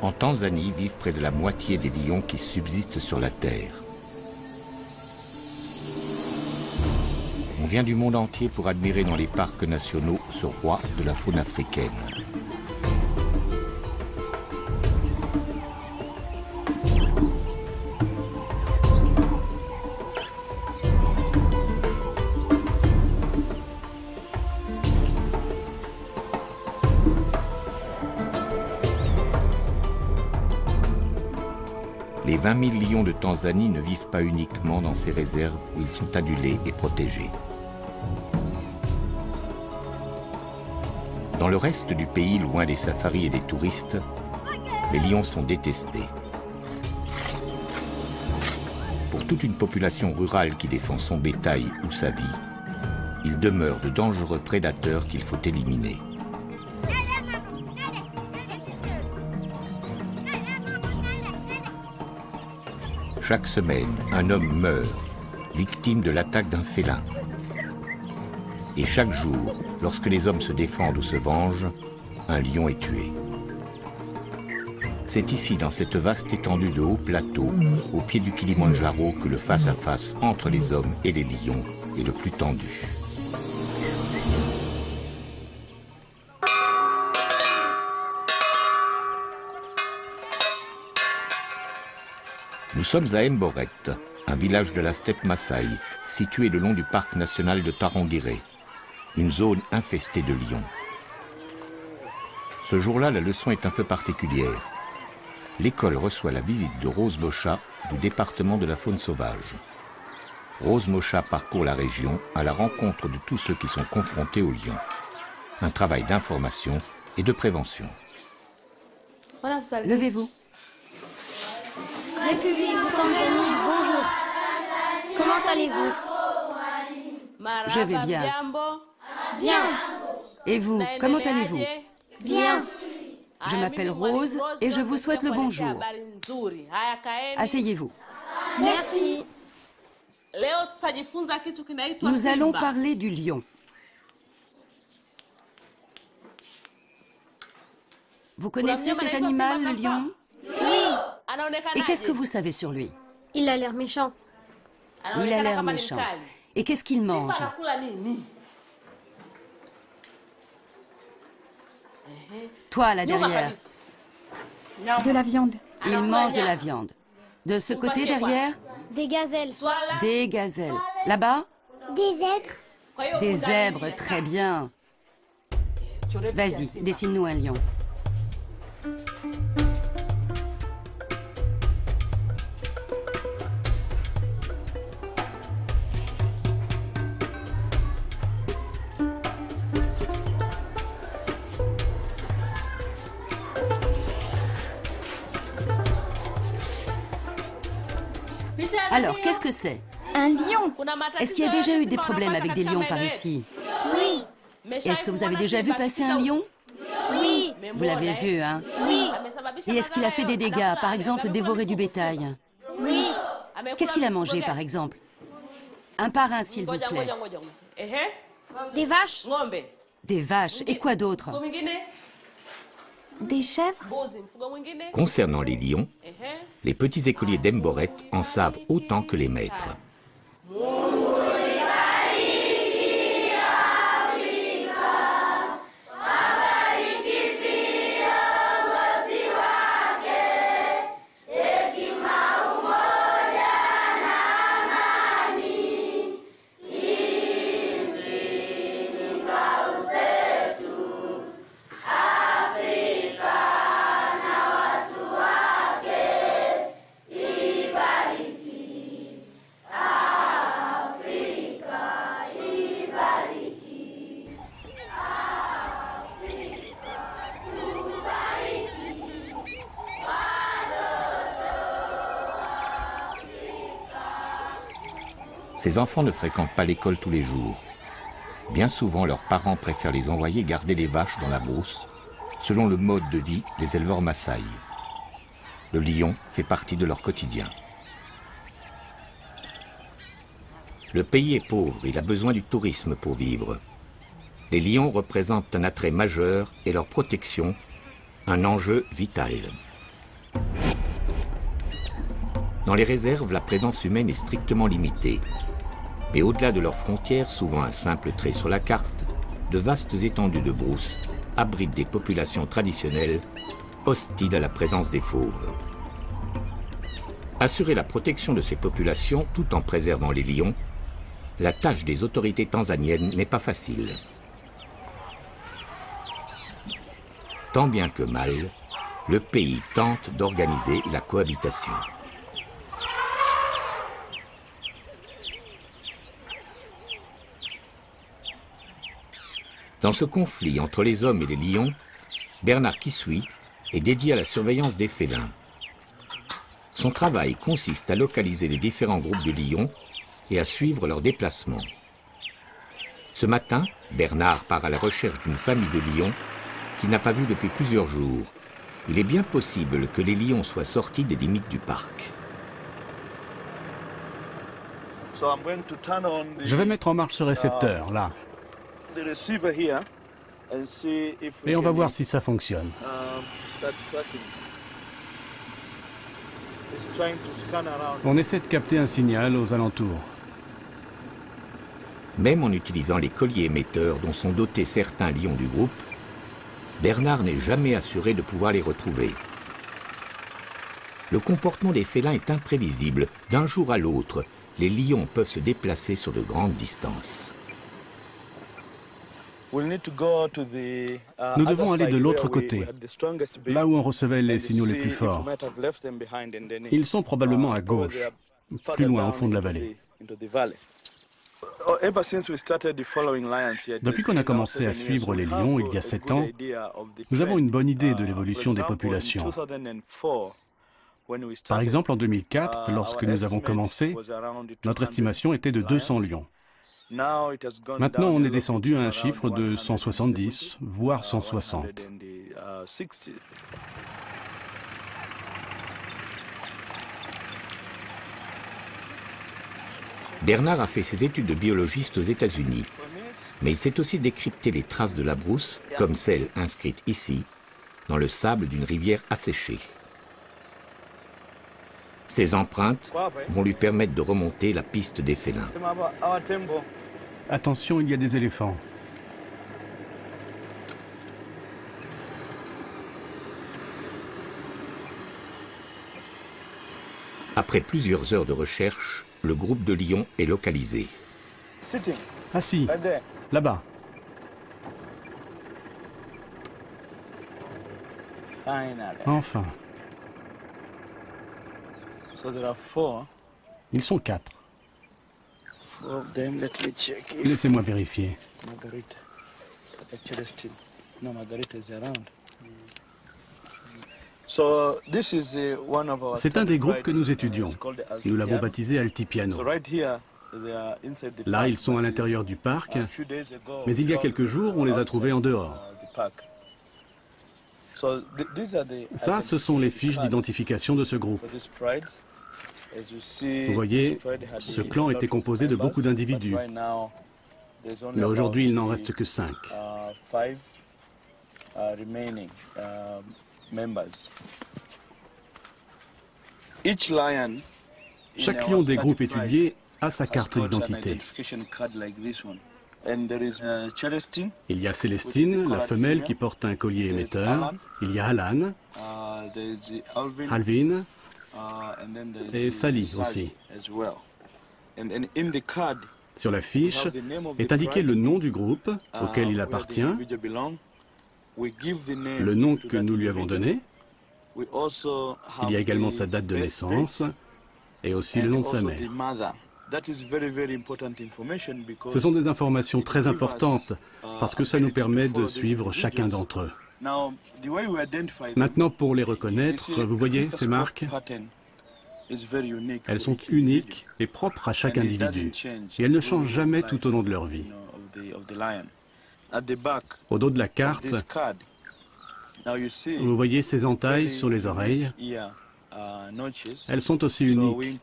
En Tanzanie vivent près de la moitié des lions qui subsistent sur la Terre. On vient du monde entier pour admirer dans les parcs nationaux ce roi de la faune africaine. Les 20 000 lions de Tanzanie ne vivent pas uniquement dans ces réserves où ils sont adulés et protégés. Dans le reste du pays, loin des safaris et des touristes, les lions sont détestés. Pour toute une population rurale qui défend son bétail ou sa vie, ils demeurent de dangereux prédateurs qu'il faut éliminer. Chaque semaine, un homme meurt, victime de l'attaque d'un félin. Et chaque jour, lorsque les hommes se défendent ou se vengent, un lion est tué. C'est ici, dans cette vaste étendue de hauts plateaux, au pied du Kilimandjaro, que le face-à-face entre les hommes et les lions est le plus tendu. Nous sommes à Mboret, un village de la steppe Maasai, situé le long du parc national de Tarangire, une zone infestée de lions. Ce jour-là, la leçon est un peu particulière. L'école reçoit la visite de Rose Mocha du département de la faune sauvage. Rose Mocha parcourt la région à la rencontre de tous ceux qui sont confrontés aux lions. Un travail d'information et de prévention. Levez-vous. République de Tanzanie, bonjour. Comment allez-vous? Je vais bien. Bien. Et vous, comment allez-vous? Bien. Je m'appelle Rose et je vous souhaite le bonjour. Asseyez-vous. Merci. Nous allons parler du lion. Vous connaissez cet animal, le lion? Et qu'est-ce que vous savez sur lui? Il a l'air méchant. Il a l'air méchant. Et qu'est-ce qu'il mange? Toi, là derrière. De la viande. Il mange de la viande. De ce côté derrière? Des gazelles. Des gazelles. Là-bas? Des zèbres. Des zèbres, très bien. Vas-y, dessine-nous un lion. Alors, qu'est-ce que c'est? Un lion. Est-ce qu'il y a déjà eu des problèmes avec des lions par ici? Oui. Est-ce que vous avez déjà vu passer un lion? Oui. Vous l'avez vu, hein? Oui. Et est-ce qu'il a fait des dégâts, par exemple dévorer du bétail? Oui. Qu'est-ce qu'il a mangé, par exemple? Un par un, s'il vous plaît. Des vaches. Des vaches. Et quoi d'autre? Des chèvres. Concernant les lions, les petits écoliers d'Mboret en savent autant que les maîtres. Ces enfants ne fréquentent pas l'école tous les jours. Bien souvent, leurs parents préfèrent les envoyer garder les vaches dans la brousse, selon le mode de vie des éleveurs Maasai. Le lion fait partie de leur quotidien. Le pays est pauvre, il a besoin du tourisme pour vivre. Les lions représentent un attrait majeur et leur protection, un enjeu vital. Dans les réserves, la présence humaine est strictement limitée. Mais au-delà de leurs frontières, souvent un simple trait sur la carte, de vastes étendues de brousse abritent des populations traditionnelles hostiles à la présence des fauves. Assurer la protection de ces populations tout en préservant les lions, la tâche des autorités tanzaniennes n'est pas facile. Tant bien que mal, le pays tente d'organiser la cohabitation. Dans ce conflit entre les hommes et les lions, Bernard Kisui est dédié à la surveillance des félins. Son travail consiste à localiser les différents groupes de lions et à suivre leurs déplacements. Ce matin, Bernard part à la recherche d'une famille de lions qu'il n'a pas vue depuis plusieurs jours. Il est bien possible que les lions soient sortis des limites du parc. Je vais mettre en marche ce récepteur, là. Et on va voir si ça fonctionne. On essaie de capter un signal aux alentours. Même en utilisant les colliers émetteurs dont sont dotés certains lions du groupe, Bernard n'est jamais assuré de pouvoir les retrouver. Le comportement des félins est imprévisible. D'un jour à l'autre, les lions peuvent se déplacer sur de grandes distances. Nous devons aller de l'autre côté, là où on recevait les signaux les plus forts. Ils sont probablement à gauche, plus loin au fond de la vallée. Depuis qu'on a commencé à suivre les lions il y a 7 ans, nous avons une bonne idée de l'évolution des populations. Par exemple, en 2004, lorsque nous avons commencé, notre estimation était de 200 lions. Maintenant, on est descendu à un chiffre de 170, voire 160. Bernard a fait ses études de biologiste aux États-Unis, mais il sait aussi décrypter les traces de la brousse, comme celle inscrite ici, dans le sable d'une rivière asséchée. Ces empreintes vont lui permettre de remonter la piste des félins. Attention, il y a des éléphants. Après plusieurs heures de recherche, le groupe de lions est localisé. Assis, là-bas. Enfin. Ils sont 4. Laissez-moi vérifier. C'est un des groupes que nous étudions. Nous l'avons baptisé Altipiano. Là, ils sont à l'intérieur du parc, mais il y a quelques jours, on les a trouvés en dehors. Ça, ce sont les fiches d'identification de ce groupe. Vous voyez, ce clan était composé de beaucoup d'individus. Mais aujourd'hui, il n'en reste que 5. Chaque lion des groupes étudiés a sa carte d'identité. Il y a Célestine, la femelle qui porte un collier émetteur. Il y a Alan, Alvin et Sally aussi. Sur la fiche est indiqué le nom du groupe auquel il appartient, le nom que nous lui avons donné. Il y a également sa date de naissance et aussi le nom de sa mère. Ce sont des informations très importantes parce que ça nous permet de suivre chacun d'entre eux. Maintenant, pour les reconnaître, vous voyez ces marques? Elles sont uniques et propres à chaque individu. Et elles ne changent jamais tout au long de leur vie. Au dos de la carte, vous voyez ces entailles sur les oreilles. Elles sont aussi uniques.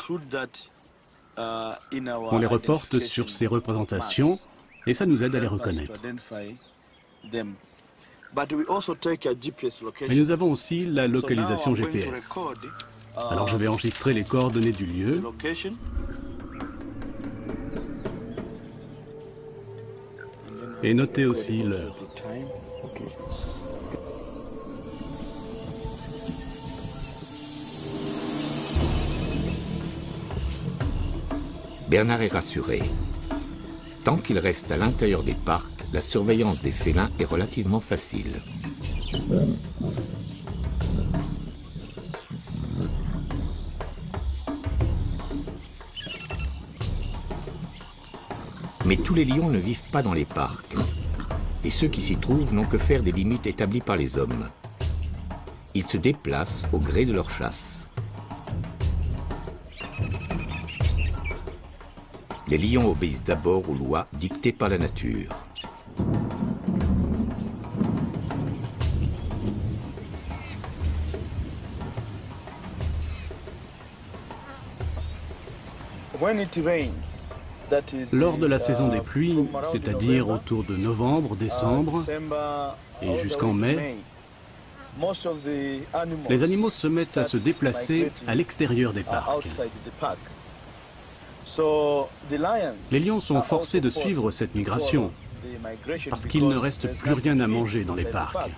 On les reporte sur ces représentations et ça nous aide à les reconnaître. Mais nous avons aussi la localisation GPS. Alors je vais enregistrer les coordonnées du lieu. Et noter aussi l'heure. Bernard est rassuré. Tant qu'il reste à l'intérieur des parcs, la surveillance des félins est relativement facile. Mais tous les lions ne vivent pas dans les parcs. Et ceux qui s'y trouvent n'ont que faire des limites établies par les hommes. Ils se déplacent au gré de leur chasse. Les lions obéissent d'abord aux lois dictées par la nature. Lors de la saison des pluies, c'est-à-dire autour de novembre, décembre et jusqu'en mai, les animaux se mettent à se déplacer à l'extérieur des parcs. Les lions sont forcés de suivre cette migration parce qu'il ne reste plus rien à manger dans les parcs.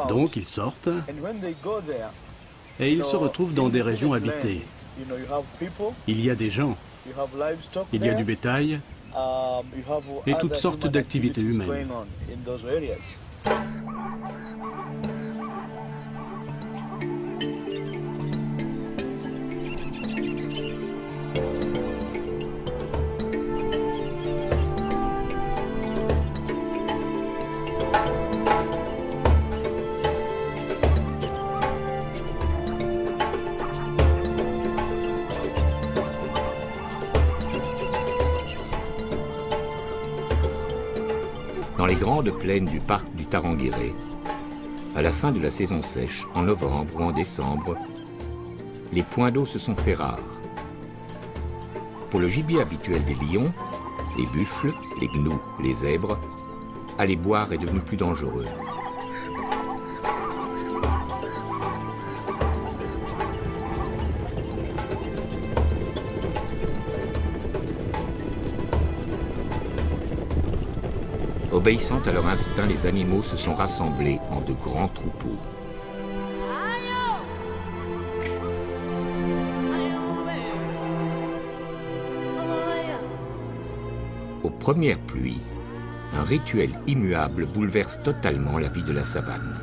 Donc ils sortent et ils se retrouvent dans des régions habitées. Il y a des gens, il y a du bétail et toutes sortes d'activités humaines. Dans les grandes plaines du parc du Tarangire, à la fin de la saison sèche, en novembre ou en décembre, les points d'eau se sont fait rares. Pour le gibier habituel des lions, les buffles, les gnous, les zèbres, aller boire est devenu plus dangereux. Obéissant à leur instinct, les animaux se sont rassemblés en de grands troupeaux. Aux premières pluies, un rituel immuable bouleverse totalement la vie de la savane.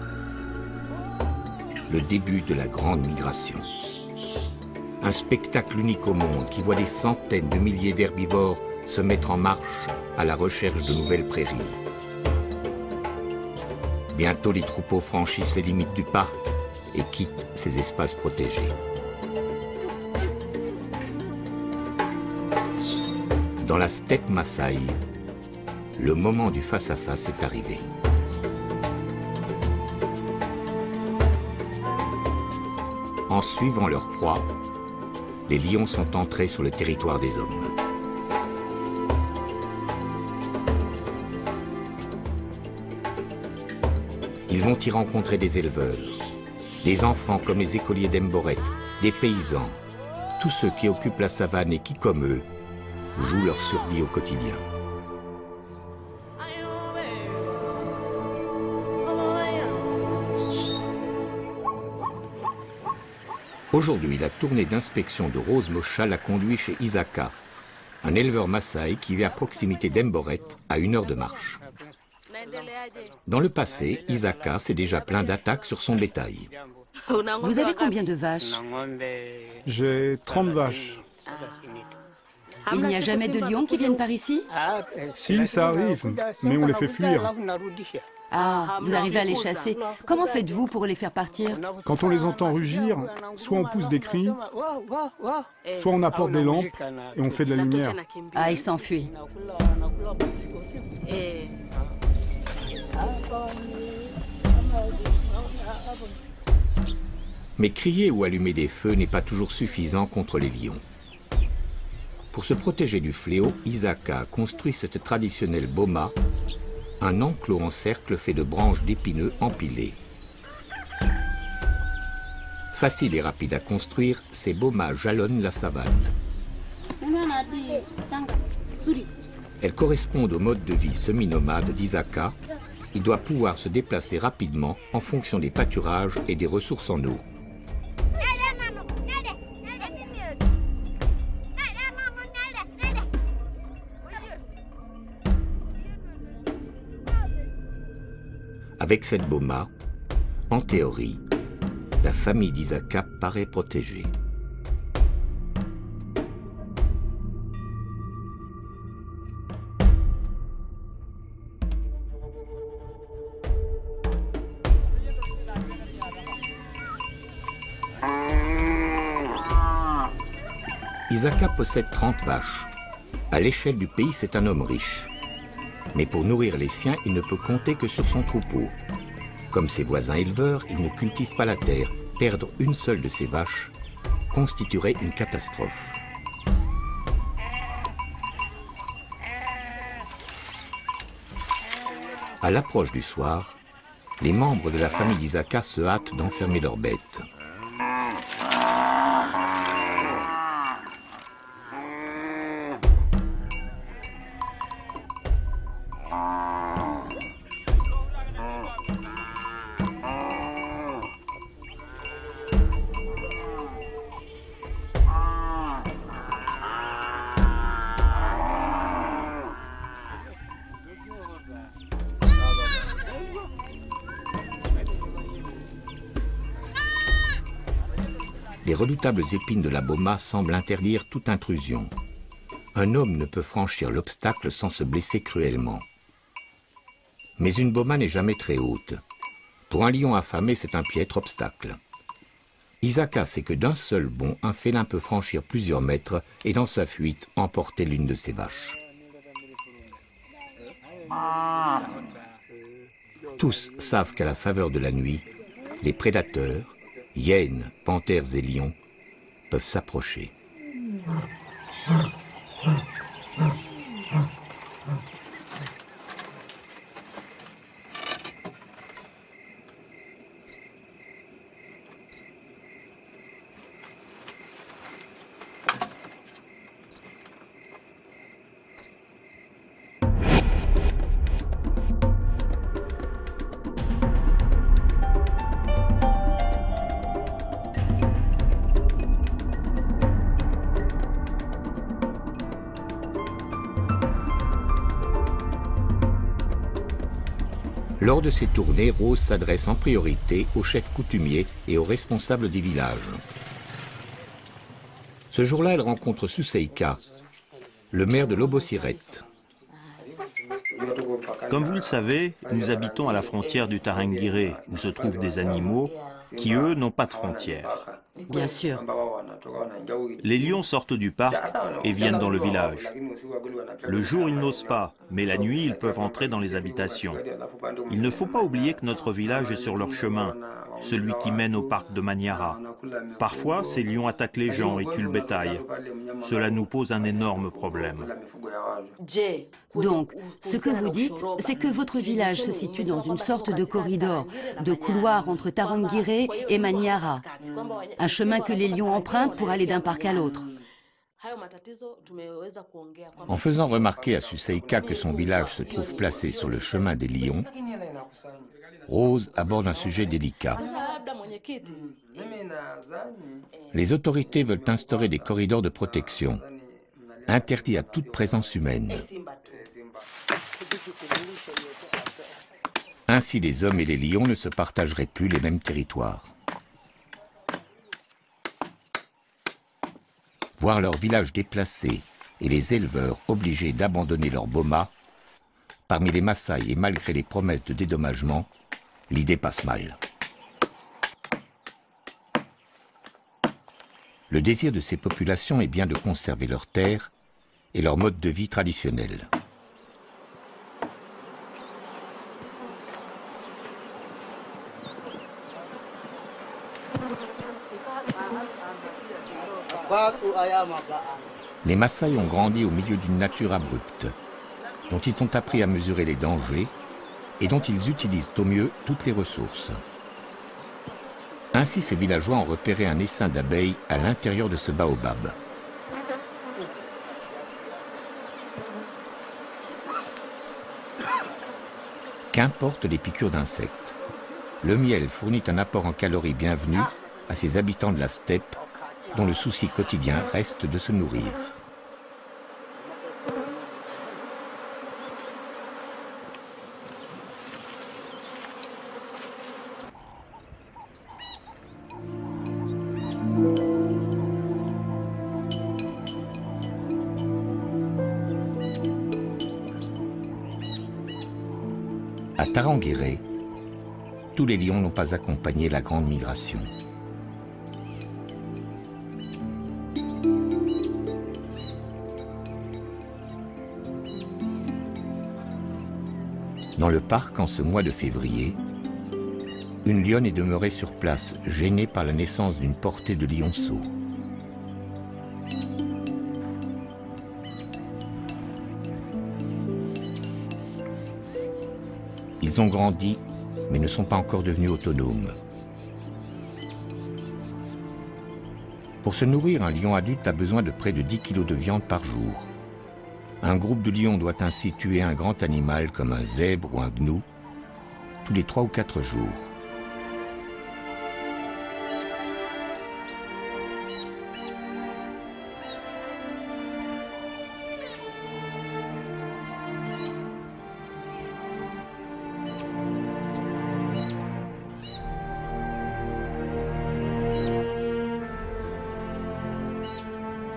Le début de la grande migration. Un spectacle unique au monde qui voit des centaines de milliers d'herbivores se mettre en marche à la recherche de nouvelles prairies. Bientôt, les troupeaux franchissent les limites du parc et quittent ces espaces protégés. Dans la steppe Maasai, le moment du face-à-face est arrivé. En suivant leur proie, les lions sont entrés sur le territoire des hommes. Ils vont y rencontrer des éleveurs, des enfants comme les écoliers d'Emboret, des paysans, tous ceux qui occupent la savane et qui, comme eux, jouent leur survie au quotidien. Aujourd'hui, la tournée d'inspection de Rose Mocha l'a conduit chez Isaka, un éleveur Maasai qui vit à proximité d'Emboret, à 1 heure de marche. Dans le passé, Isaka s'est déjà plaint d'attaques sur son bétail. Vous avez combien de vaches? J'ai 30 vaches. Il n'y a jamais de lions qui viennent par ici? Si, ça arrive, mais on les fait fuir. Ah, vous arrivez à les chasser. Comment faites-vous pour les faire partir? Quand on les entend rugir, soit on pousse des cris, soit on apporte des lampes et on fait de la lumière. Ah, ils s'enfuient. Mais crier ou allumer des feux n'est pas toujours suffisant contre les lions. Pour se protéger du fléau, Isaka construit cette traditionnelle boma, un enclos en cercle fait de branches d'épineux empilées. Facile et rapide à construire, ces bomas jalonnent la savane. Elles correspondent au mode de vie semi-nomade d'Isaka. Il doit pouvoir se déplacer rapidement en fonction des pâturages et des ressources en eau. Avec cette boma, en théorie, la famille d'Isaka paraît protégée. Isaka possède 30 vaches. À l'échelle du pays, c'est un homme riche. Mais pour nourrir les siens, il ne peut compter que sur son troupeau. Comme ses voisins éleveurs, il ne cultive pas la terre. Perdre une seule de ses vaches constituerait une catastrophe. À l'approche du soir, les membres de la famille d'Isaka se hâtent d'enfermer leurs bêtes. Les redoutables épines de la boma semblent interdire toute intrusion. Un homme ne peut franchir l'obstacle sans se blesser cruellement. Mais une boma n'est jamais très haute. Pour un lion affamé, c'est un piètre obstacle. Isaka sait que d'un seul bond, un félin peut franchir plusieurs mètres et dans sa fuite, emporter l'une de ses vaches. Tous savent qu'à la faveur de la nuit, les prédateurs, hyènes, panthères et lions, peuvent s'approcher. Lors de ces tournées, Rose s'adresse en priorité aux chefs coutumiers et aux responsables des villages. Ce jour-là, elle rencontre Suseika, le maire de Lobosiret. Comme vous le savez, nous habitons à la frontière du Tarangire, où se trouvent des animaux qui, eux, n'ont pas de frontières. Bien sûr. Les lions sortent du parc et viennent dans le village. Le jour, ils n'osent pas, mais la nuit, ils peuvent entrer dans les habitations. Il ne faut pas oublier que notre village est sur leur chemin, celui qui mène au parc de Manyara. Parfois, ces lions attaquent les gens et tuent le bétail. Cela nous pose un énorme problème. Donc, ce que vous dites, c'est que votre village se situe dans une sorte de corridor, de couloir entre Tarangire et Manyara. Un chemin que les lions empruntent pour aller d'un parc à l'autre. En faisant remarquer à Suseika que son village se trouve placé sur le chemin des lions, Rose aborde un sujet délicat. Les autorités veulent instaurer des corridors de protection, interdits à toute présence humaine. Ainsi, les hommes et les lions ne se partageraient plus les mêmes territoires. Voir leur village déplacé et les éleveurs obligés d'abandonner leur boma, parmi les Maasai et malgré les promesses de dédommagement, l'idée passe mal. Le désir de ces populations est bien de conserver leurs terres et leur mode de vie traditionnel. Les Maasai ont grandi au milieu d'une nature abrupte, dont ils ont appris à mesurer les dangers et dont ils utilisent au mieux toutes les ressources. Ainsi, ces villageois ont repéré un essaim d'abeilles à l'intérieur de ce baobab. Qu'importe les piqûres d'insectes, le miel fournit un apport en calories bienvenu à ces habitants de la steppe dont le souci quotidien reste de se nourrir. À Tarangire, tous les lions n'ont pas accompagné la grande migration. Dans le parc, en ce mois de février, une lionne est demeurée sur place, gênée par la naissance d'une portée de lionceaux. Ils ont grandi, mais ne sont pas encore devenus autonomes. Pour se nourrir, un lion adulte a besoin de près de 10 kg de viande par jour. Un groupe de lions doit ainsi tuer un grand animal comme un zèbre ou un gnou tous les 3 ou 4 jours.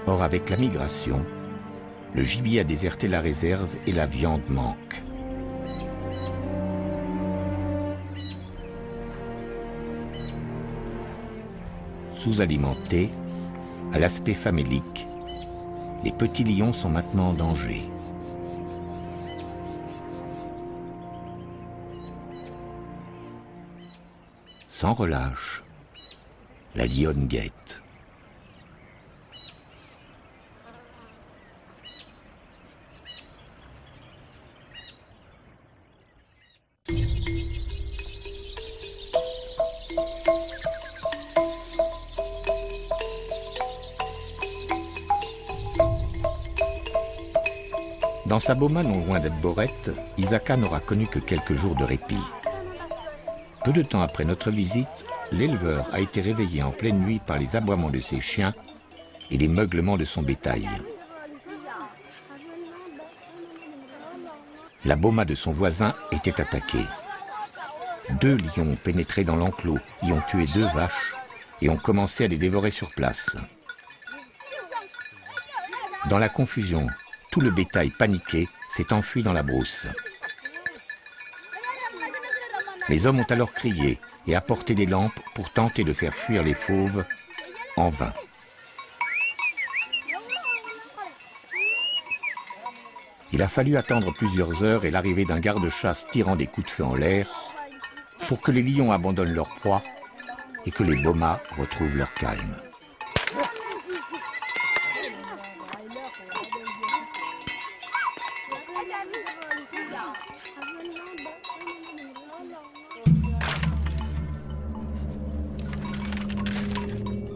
Or, avec la migration, le gibier a déserté la réserve et la viande manque. Sous-alimentés, à l'aspect famélique, les petits lions sont maintenant en danger. Sans relâche, la lionne guette. Dans sa boma non loin d'Ebboret, Isaka n'aura connu que quelques jours de répit. Peu de temps après notre visite, l'éleveur a été réveillé en pleine nuit par les aboiements de ses chiens et les meuglements de son bétail. La boma de son voisin était attaquée. 2 lions ont pénétré dans l'enclos, y ont tué 2 vaches et ont commencé à les dévorer sur place. Dans la confusion, tout le bétail paniqué s'est enfui dans la brousse. Les hommes ont alors crié et apporté des lampes pour tenter de faire fuir les fauves, en vain. Il a fallu attendre plusieurs heures et l'arrivée d'un garde-chasse tirant des coups de feu en l'air pour que les lions abandonnent leur proie et que les bomas retrouvent leur calme.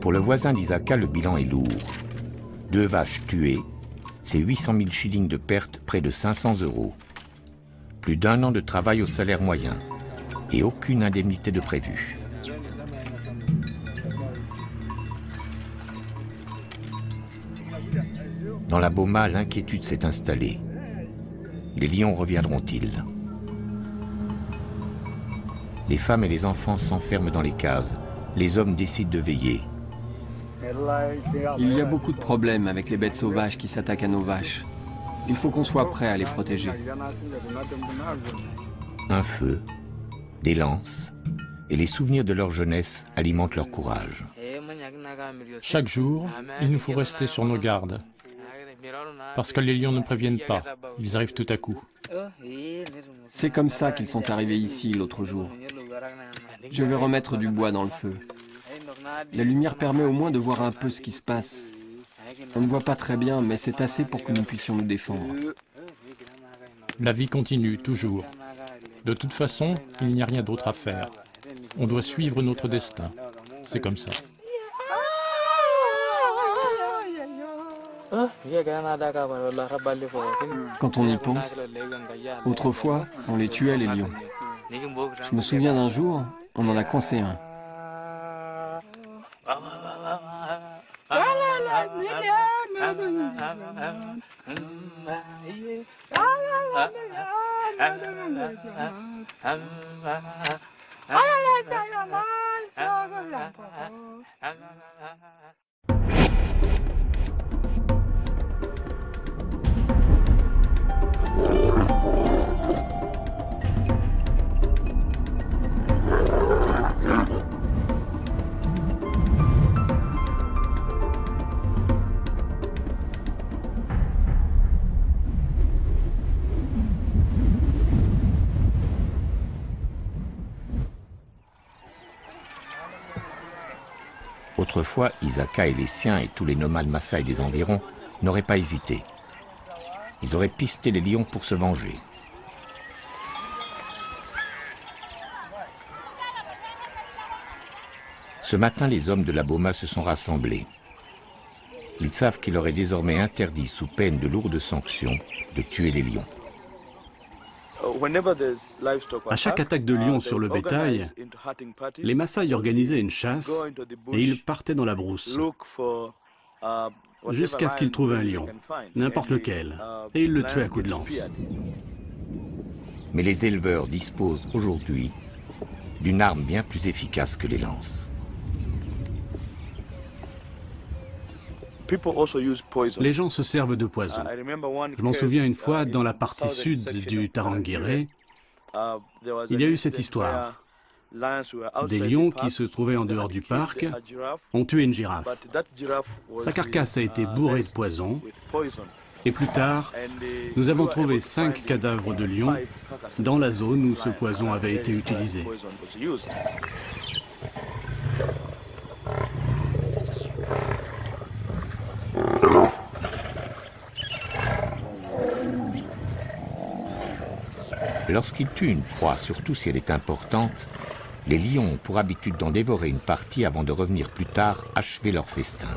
Pour le voisin d'Isaka, le bilan est lourd. 2 vaches tuées, c'est 800 000 shillings de pertes, près de 500 €. Plus d'1 an de travail au salaire moyen et aucune indemnité de prévue. Dans la boma, l'inquiétude s'est installée. Les lions reviendront-ils? Les femmes et les enfants s'enferment dans les cases. Les hommes décident de veiller. Il y a beaucoup de problèmes avec les bêtes sauvages qui s'attaquent à nos vaches. Il faut qu'on soit prêt à les protéger. Un feu, des lances et les souvenirs de leur jeunesse alimentent leur courage. Chaque jour, il nous faut rester sur nos gardes. Parce que les lions ne préviennent pas, ils arrivent tout à coup. C'est comme ça qu'ils sont arrivés ici l'autre jour. Je vais remettre du bois dans le feu. La lumière permet au moins de voir un peu ce qui se passe. On ne voit pas très bien, mais c'est assez pour que nous puissions nous défendre. La vie continue, toujours. De toute façon, il n'y a rien d'autre à faire. On doit suivre notre destin. C'est comme ça. Quand on y pense, autrefois, on les tuait, les lions. Je me souviens d'un jour, on en a coincé un. Autrefois, Isaka et les siens et tous les nomades Maasai des environs n'auraient pas hésité. Ils auraient pisté les lions pour se venger. Ce matin, les hommes de la Boma se sont rassemblés. Ils savent qu'il leur est désormais interdit, sous peine de lourdes sanctions, de tuer les lions. À chaque attaque de lions sur le bétail, les Maasai organisaient une chasse et ils partaient dans la brousse jusqu'à ce qu'ils trouvent un lion, n'importe lequel, et ils le tuaient à coups de lance. Mais les éleveurs disposent aujourd'hui d'une arme bien plus efficace que les lances. Les gens se servent de poison. Je m'en souviens une fois, dans la partie sud du Tarangire, il y a eu cette histoire. Des lions qui se trouvaient en dehors du parc ont tué une girafe. Sa carcasse a été bourrée de poison. Et plus tard, nous avons trouvé 5 cadavres de lions dans la zone où ce poison avait été utilisé. Lorsqu'ils tuent une proie, surtout si elle est importante, les lions ont pour habitude d'en dévorer une partie avant de revenir plus tard achever leur festin.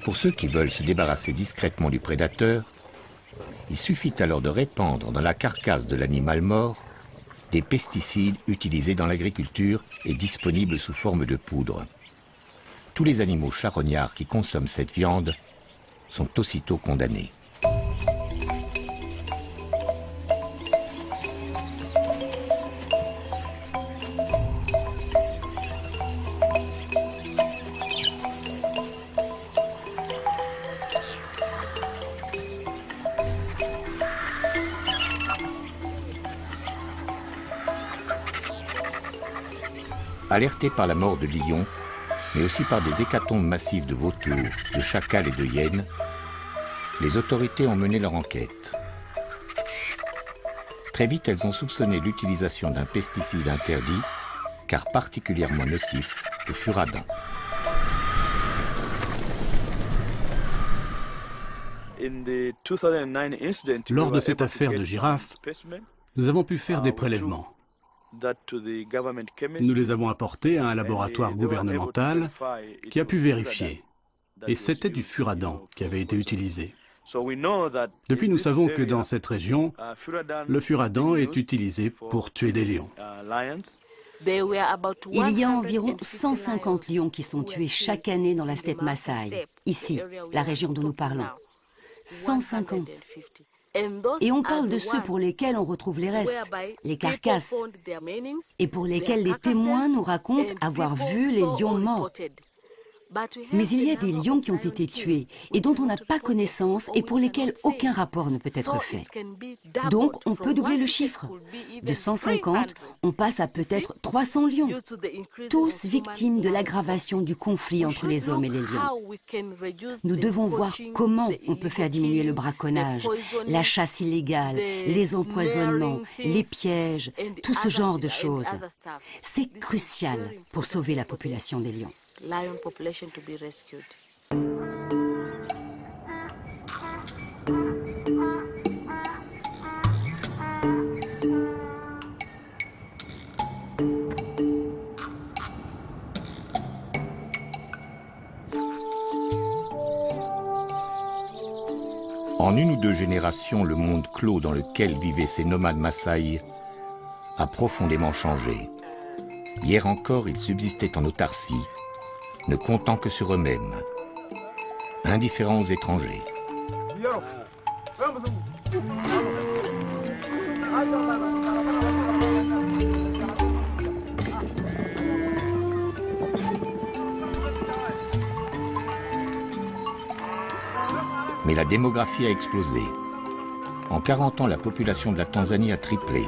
Pour ceux qui veulent se débarrasser discrètement du prédateur, il suffit alors de répandre dans la carcasse de l'animal mort des pesticides utilisés dans l'agriculture et disponibles sous forme de poudre. Tous les animaux charognards qui consomment cette viande sont aussitôt condamnés. Alertés par la mort de lions, mais aussi par des hécatombes massives de vautours, de chacals et de hyènes, les autorités ont mené leur enquête. Très vite, elles ont soupçonné l'utilisation d'un pesticide interdit, car particulièrement nocif, le furadin. Lors de cette affaire de girafes, nous avons pu faire des prélèvements. Nous les avons apportés à un laboratoire gouvernemental qui a pu vérifier. Et c'était du furadin qui avait été utilisé. Depuis, nous savons que dans cette région, le furadin est utilisé pour tuer des lions. Il y a environ 150 lions qui sont tués chaque année dans la steppe Maasai, ici, la région dont nous parlons. 150. Et on parle de ceux pour lesquels on retrouve les restes, les carcasses, et pour lesquels les témoins nous racontent avoir vu les lions morts. Mais il y a des lions qui ont été tués et dont on n'a pas connaissance et pour lesquels aucun rapport ne peut être fait. Donc on peut doubler le chiffre. De 150, on passe à peut-être 300 lions, tous victimes de l'aggravation du conflit entre les hommes et les lions. Nous devons voir comment on peut faire diminuer le braconnage, la chasse illégale, les empoisonnements, les pièges, tout ce genre de choses. C'est crucial pour sauver la population des lions. Lion population to be rescued. En une ou deux générations, le monde clos dans lequel vivaient ces nomades Maasai a profondément changé. Hier encore, ils subsistaient en autarcie, ne comptant que sur eux-mêmes, indifférents aux étrangers. Mais la démographie a explosé. En 40 ans, la population de la Tanzanie a triplé.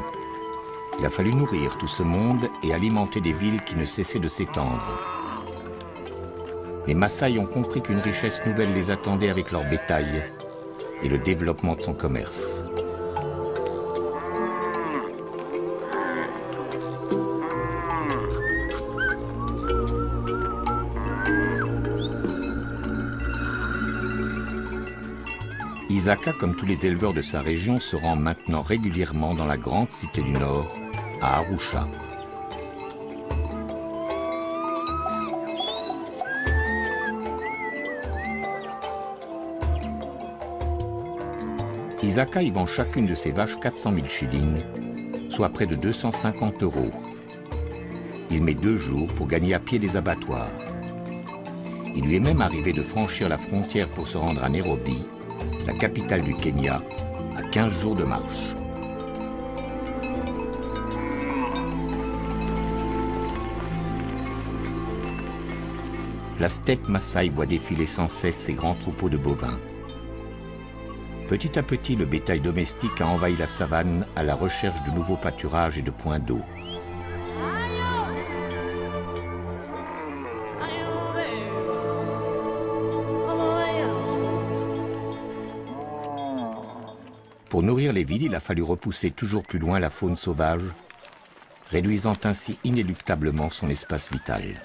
Il a fallu nourrir tout ce monde et alimenter des villes qui ne cessaient de s'étendre. Les Maasai ont compris qu'une richesse nouvelle les attendait avec leur bétail et le développement de son commerce. Isaka, comme tous les éleveurs de sa région, se rend maintenant régulièrement dans la grande cité du Nord, à Arusha. Isaka y vend chacune de ses vaches 400 000 shillings, soit près de 250 €. Il met 2 jours pour gagner à pied les abattoirs. Il lui est même arrivé de franchir la frontière pour se rendre à Nairobi, la capitale du Kenya, à 15 jours de marche. La steppe Maasai voit défiler sans cesse ses grands troupeaux de bovins. Petit à petit, le bétail domestique a envahi la savane à la recherche de nouveaux pâturages et de points d'eau. Pour nourrir les villes, il a fallu repousser toujours plus loin la faune sauvage, réduisant ainsi inéluctablement son espace vital.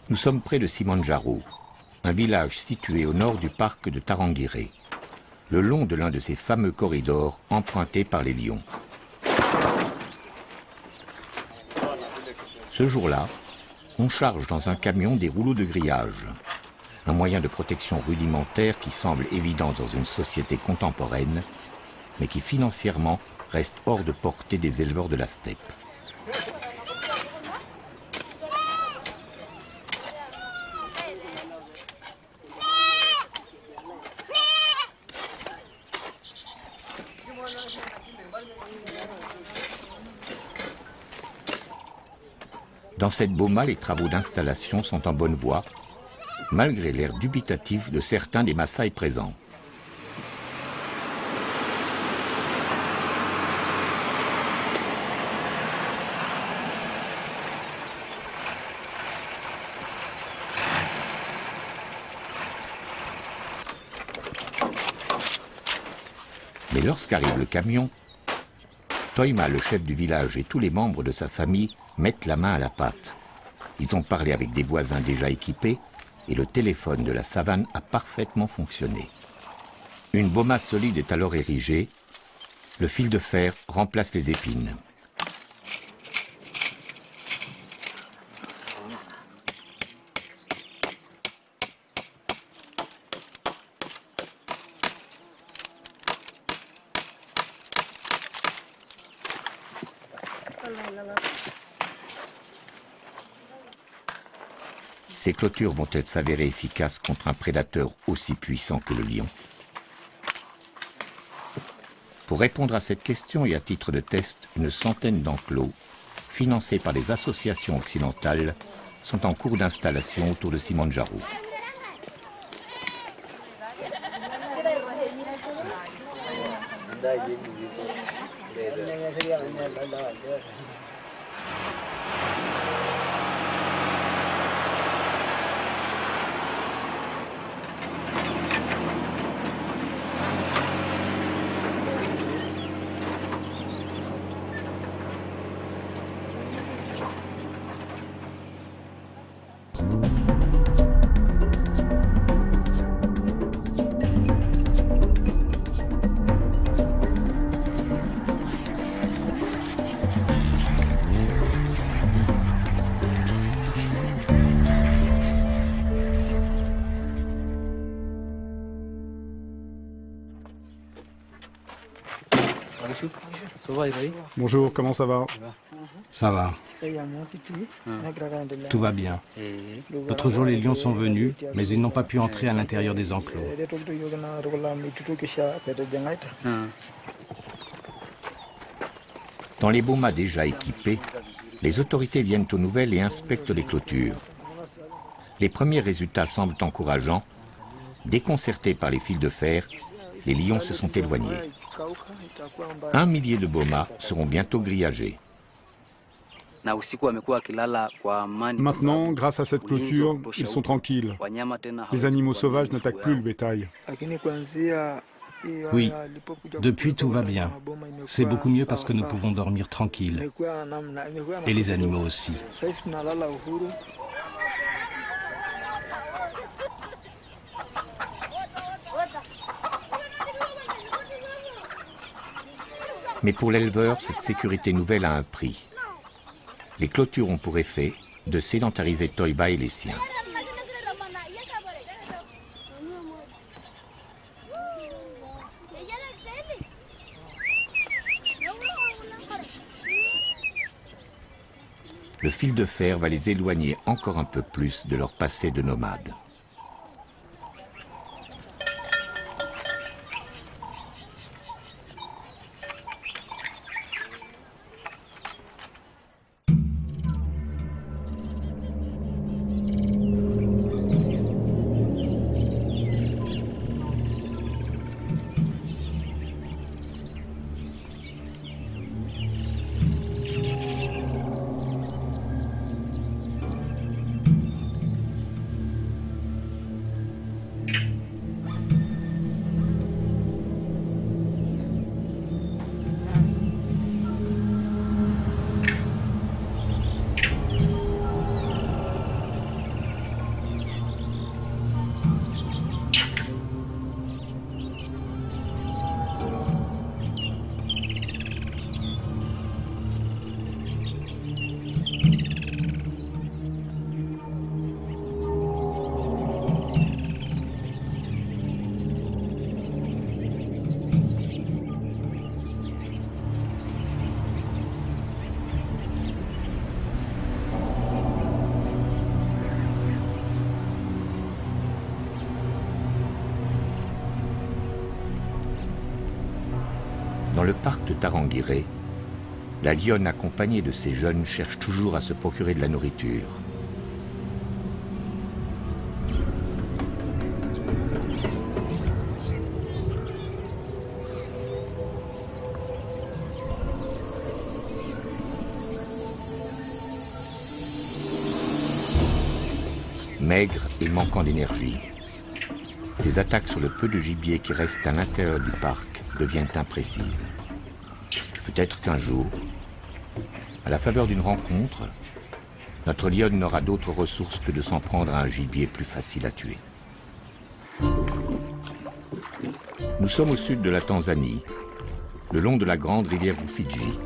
Nous sommes près de Simanjaro, un village situé au nord du parc de Tarangire, le long de l'un de ces fameux corridors empruntés par les lions. Ce jour-là, on charge dans un camion des rouleaux de grillage, un moyen de protection rudimentaire qui semble évident dans une société contemporaine, mais qui financièrement reste hors de portée des éleveurs de la steppe. Dans cette boma, les travaux d'installation sont en bonne voie, malgré l'air dubitatif de certains des Maasai présents. Mais lorsqu'arrive le camion, Toima, le chef du village, et tous les membres de sa famille mettent la main à la pâte. Ils ont parlé avec des voisins déjà équipés et le téléphone de la savane a parfaitement fonctionné. Une boma solide est alors érigée. Le fil de fer remplace les épines. Ces clôtures vont-elles s'avérer efficaces contre un prédateur aussi puissant que le lion? Pour répondre à cette question et à titre de test, une centaine d'enclos, financés par des associations occidentales, sont en cours d'installation autour de Simanjaro. Bonjour, comment ça va? Ça va. Tout va bien. L'autre jour, les lions sont venus, mais ils n'ont pas pu entrer à l'intérieur des enclos. Dans les bomas déjà équipés, les autorités viennent aux nouvelles et inspectent les clôtures. Les premiers résultats semblent encourageants. Déconcertés par les fils de fer, les lions se sont éloignés. 1 millier de bomas seront bientôt grillagés. Maintenant, grâce à cette clôture, ils sont tranquilles. Les animaux sauvages n'attaquent plus le bétail. Oui, depuis tout va bien. C'est beaucoup mieux parce que nous pouvons dormir tranquilles. Et les animaux aussi. Mais pour l'éleveur, cette sécurité nouvelle a un prix. Les clôtures ont pour effet de sédentariser Toiba et les siens. Le fil de fer va les éloigner encore un peu plus de leur passé de nomades. Dans le parc de Tarangire, la lionne accompagnée de ses jeunes cherche toujours à se procurer de la nourriture. Maigre et manquant d'énergie, ces attaques sur le peu de gibier qui reste à l'intérieur du parc deviennent imprécises. Peut-être qu'un jour, à la faveur d'une rencontre, notre lionne n'aura d'autre ressource que de s'en prendre à un gibier plus facile à tuer. Nous sommes au sud de la Tanzanie, le long de la grande rivière Rufiji,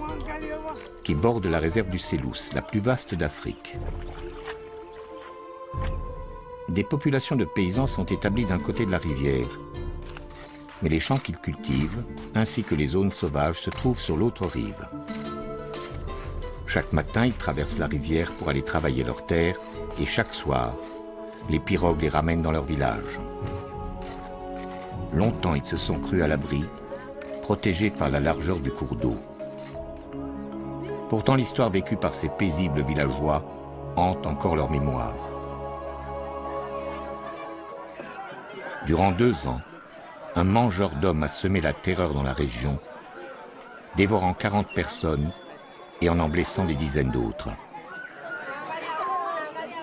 qui borde la réserve du Selous, la plus vaste d'Afrique. Des populations de paysans sont établies d'un côté de la rivière, mais les champs qu'ils cultivent, ainsi que les zones sauvages, se trouvent sur l'autre rive. Chaque matin, ils traversent la rivière pour aller travailler leurs terres, et chaque soir, les pirogues les ramènent dans leur village. Longtemps, ils se sont crus à l'abri, protégés par la largeur du cours d'eau. Pourtant, l'histoire vécue par ces paisibles villageois hante encore leur mémoire. Durant 2 ans, un mangeur d'hommes a semé la terreur dans la région, dévorant 40 personnes et en blessant des dizaines d'autres.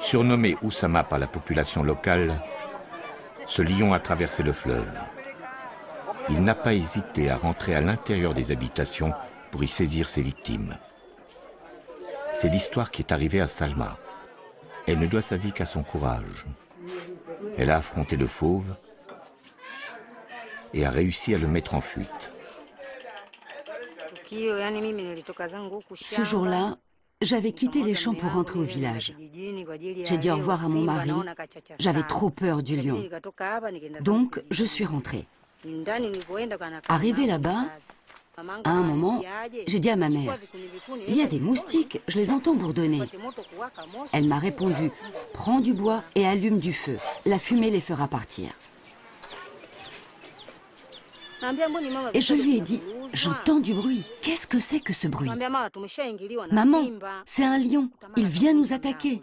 Surnommé Oussama par la population locale, ce lion a traversé le fleuve. Il n'a pas hésité à rentrer à l'intérieur des habitations pour y saisir ses victimes. C'est l'histoire qui est arrivée à Salma. Elle ne doit sa vie qu'à son courage. Elle a affronté le fauve et a réussi à le mettre en fuite. Ce jour-là, j'avais quitté les champs pour rentrer au village. J'ai dit au revoir à mon mari. J'avais trop peur du lion. Donc, je suis rentrée. Arrivée là-bas, À un moment, j'ai dit à ma mère, « Il y a des moustiques, je les entends bourdonner. » Elle m'a répondu, « Prends du bois et allume du feu. La fumée les fera partir. » Et je lui ai dit, « J'entends du bruit. Qu'est-ce que c'est que ce bruit ?»« Maman, c'est un lion. Il vient nous attaquer. »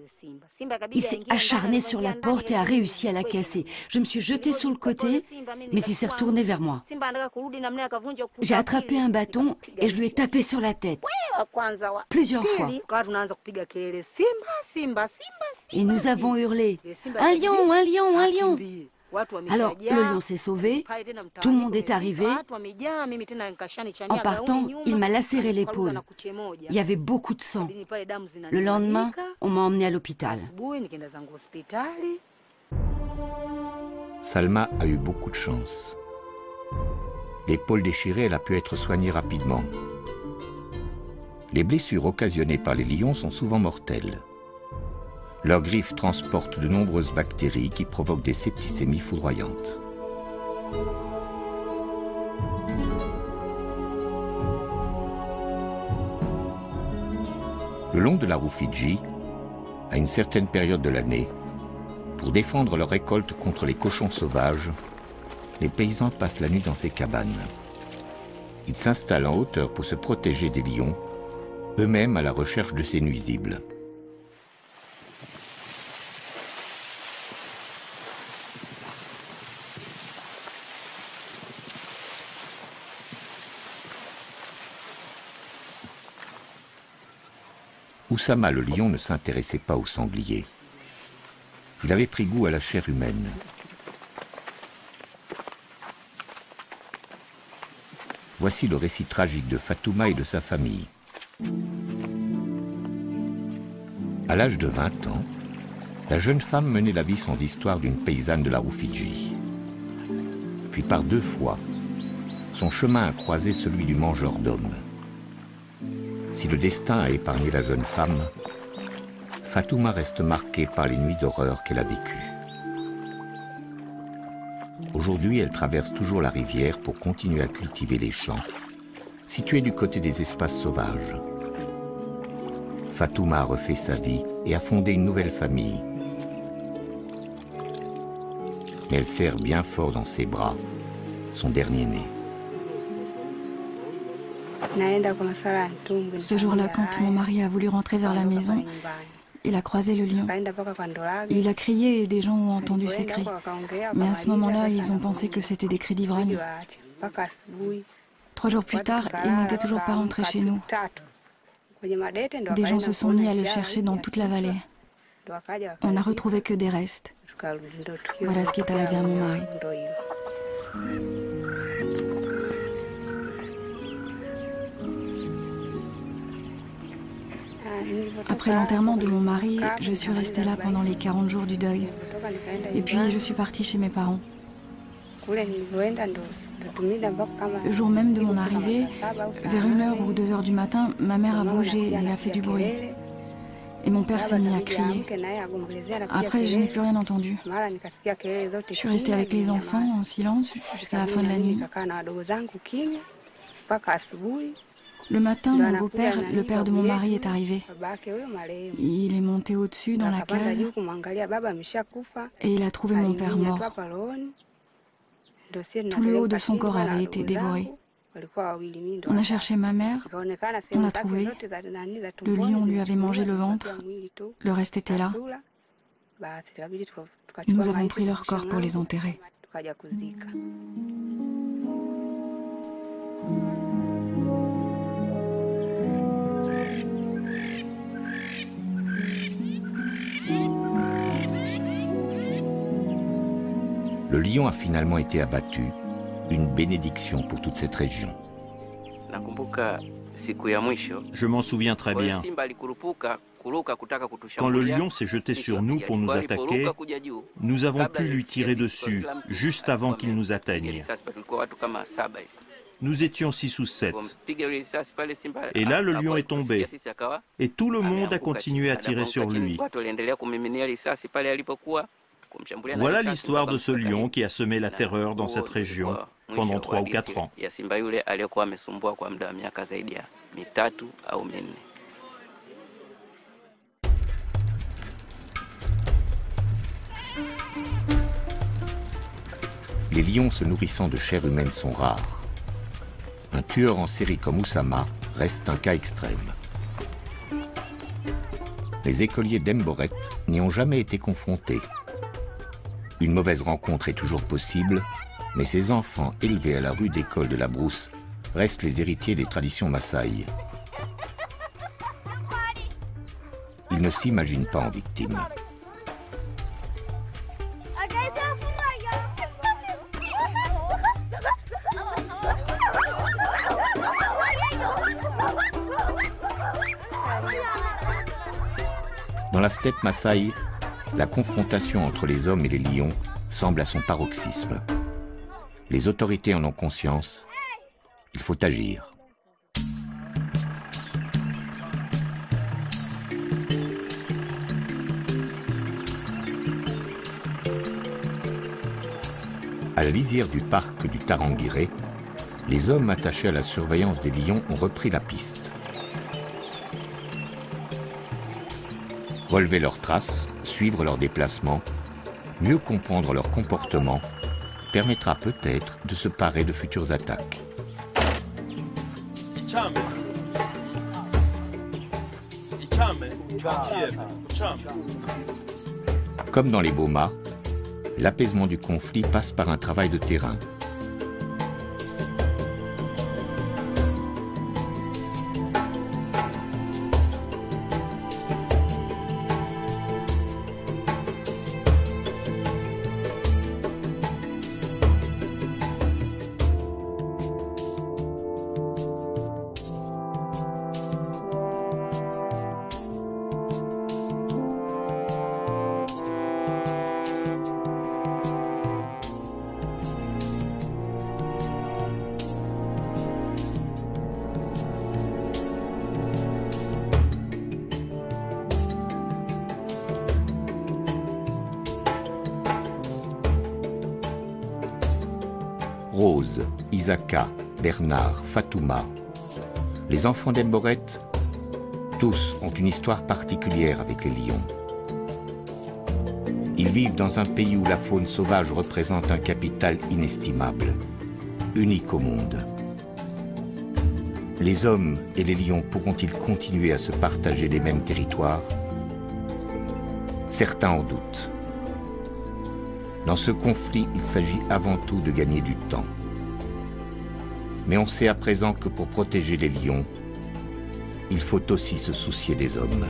Il s'est acharné sur la porte et a réussi à la casser. Je me suis jetée sur le côté, mais il s'est retourné vers moi. J'ai attrapé un bâton et je lui ai tapé sur la tête. Plusieurs fois. Et nous avons hurlé, « Un lion, un lion, un lion !» Alors, le lion s'est sauvé, tout le monde est arrivé. En partant, il m'a lacéré l'épaule. Il y avait beaucoup de sang. Le lendemain, on m'a emmené à l'hôpital. Salma a eu beaucoup de chance. L'épaule déchirée, elle a pu être soignée rapidement. Les blessures occasionnées par les lions sont souvent mortelles. Leurs griffes transportent de nombreuses bactéries qui provoquent des septicémies foudroyantes. Le long de la Rufiji, à une certaine période de l'année, pour défendre leur récolte contre les cochons sauvages, les paysans passent la nuit dans ces cabanes. Ils s'installent en hauteur pour se protéger des lions, eux-mêmes à la recherche de ces nuisibles. Oussama le lion ne s'intéressait pas aux sangliers. Il avait pris goût à la chair humaine. Voici le récit tragique de Fatouma et de sa famille. À l'âge de 20 ans, la jeune femme menait la vie sans histoire d'une paysanne de la Rufiji. Puis par 2 fois, son chemin a croisé celui du mangeur d'hommes. Si le destin a épargné la jeune femme, Fatouma reste marquée par les nuits d'horreur qu'elle a vécues. Aujourd'hui, elle traverse toujours la rivière pour continuer à cultiver les champs, situés du côté des espaces sauvages. Fatouma a refait sa vie et a fondé une nouvelle famille. Mais elle serre bien fort dans ses bras son dernier né. Ce jour-là, quand mon mari a voulu rentrer vers la maison, il a croisé le lion. Il a crié et des gens ont entendu ses cris. Mais à ce moment-là, ils ont pensé que c'était des cris d'ivrogne. 3 jours plus tard, il n'était toujours pas rentré chez nous. Des gens se sont mis à le chercher dans toute la vallée. On n'a retrouvé que des restes. Voilà ce qui est arrivé à mon mari. Après l'enterrement de mon mari, je suis restée là pendant les 40 jours du deuil. Et puis je suis partie chez mes parents. Le jour même de mon arrivée, vers 1h ou 2h du matin, ma mère a bougé et a fait du bruit. Et mon père s'est mis à crier. Après, je n'ai plus rien entendu. Je suis restée avec les enfants en silence jusqu'à la fin de la nuit. Le matin, mon beau-père, le père de mon mari, est arrivé. Il est monté au-dessus dans la case et il a trouvé mon père mort. Tout le haut de son corps avait été dévoré. On a cherché ma mère, on l'a trouvée. Le lion lui avait mangé le ventre, le reste était là. Nous avons pris leur corps pour les enterrer. Le lion a finalement été abattu, une bénédiction pour toute cette région. Je m'en souviens très bien. Quand le lion s'est jeté sur nous pour nous attaquer, nous avons pu lui tirer dessus juste avant qu'il nous atteigne. Nous étions 6 ou 7. Et là, le lion est tombé. Et tout le monde a continué à tirer sur lui. Voilà l'histoire de ce lion qui a semé la terreur dans cette région pendant 3 ou 4 ans. Les lions se nourrissant de chair humaine sont rares. Un tueur en série comme Oussama reste un cas extrême. Les écoliers d'Emboret n'y ont jamais été confrontés. Une mauvaise rencontre est toujours possible, mais ces enfants élevés à la rude école de la Brousse restent les héritiers des traditions Maasai. Ils ne s'imaginent pas en victimes. Dans la steppe Maasai, la confrontation entre les hommes et les lions semble à son paroxysme. Les autorités en ont conscience, il faut agir. À la lisière du parc du Tarangire, les hommes attachés à la surveillance des lions ont repris la piste. Relever leurs traces, suivre leurs déplacements, mieux comprendre leur comportement, permettra peut-être de se parer de futures attaques. Comme dans les Boma, l'apaisement du conflit passe par un travail de terrain. Rose, Isaka, Bernard, Fatouma, les enfants d'Emboret, tous ont une histoire particulière avec les lions. Ils vivent dans un pays où la faune sauvage représente un capital inestimable, unique au monde. Les hommes et les lions pourront-ils continuer à se partager les mêmes territoires? Certains en doutent. Dans ce conflit, il s'agit avant tout de gagner du temps. Mais on sait à présent que pour protéger les lions, il faut aussi se soucier des hommes.